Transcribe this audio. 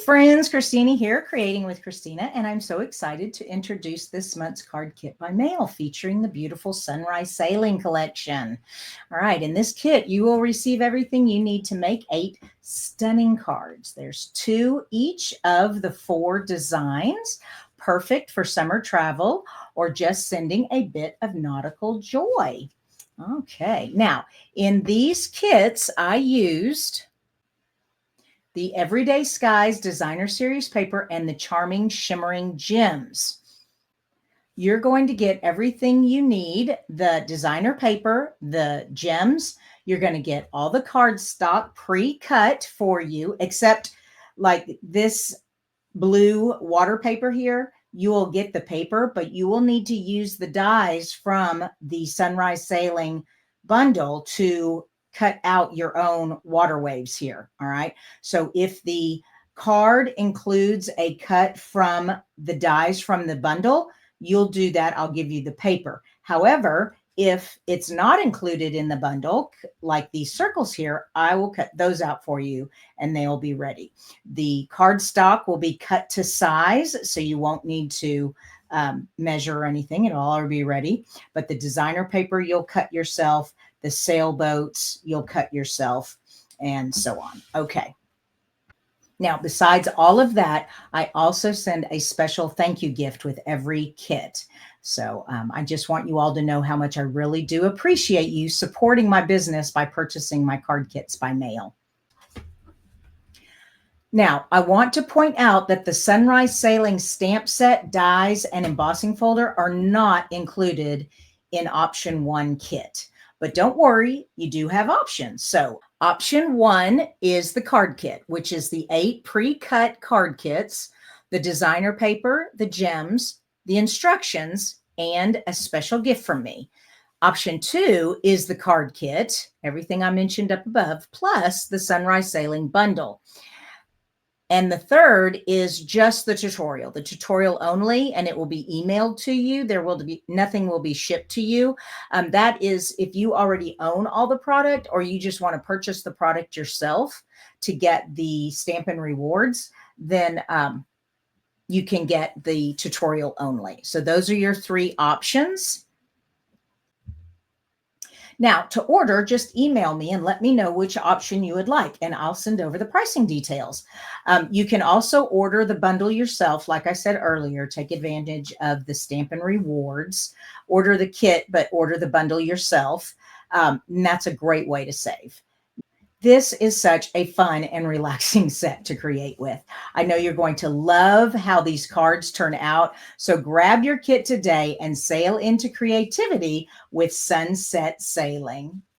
friends, Kristina here, Creating with Kristina, and I'm so excited to introduce this month's card kit by mail featuring the beautiful Sunrise Sailing collection. All right, in this kit, you will receive everything you need to make 8 stunning cards. There's 2 each of the 4 designs, perfect for summer travel or just sending a bit of nautical joy. Okay, now in these kits, I used the Everyday Skies Designer Series paper and the Charming Shimmering Gems. You're going to get everything you need, the designer paper, the gems. You're going to get all the cardstock pre-cut for you, except like this blue water paper here. You will get the paper, but you will need to use the dies from the Sunrise Sailing bundle to cut out your own water waves here. All right. So if the card includes a cut from the dies from the bundle, you'll do that. I'll give you the paper. However, if it's not included in the bundle, like these circles here, I will cut those out for you and they'll be ready. The cardstock will be cut to size, so you won't need to measure or anything. It'll all be ready. But the designer paper, you'll cut yourself. The sailboats, you'll cut yourself, and so on. Okay. Now, besides all of that, I also send a special thank you gift with every kit. So I just want you all to know how much I really do appreciate you supporting my business by purchasing my card kits by mail. Now, I want to point out that the Sunrise Sailing stamp set, dies, and embossing folder are not included in option 1 kit. But don't worry, you do have options. So option 1 is the card kit, which is the 8 pre-cut card kits, the designer paper, the gems, the instructions, and a special gift from me. Option 2 is the card kit, everything I mentioned up above, plus the Sunrise Sailing bundle. And the third is just the tutorial only, and it will be emailed to you. There will be nothing will be shipped to you. That is if you already own all the product or you just want to purchase the product yourself to get the Stampin Rewards, then you can get the tutorial only. So those are your 3 options. Now, to order, just email me and let me know which option you would like, and I'll send over the pricing details. You can also order the bundle yourself. Like I said earlier, take advantage of the Stampin' Rewards. Order the kit, but order the bundle yourself. And that's a great way to save. This is such a fun and relaxing set to create with. I know you're going to love how these cards turn out. So grab your kit today and sail into creativity with Sunset Sailing.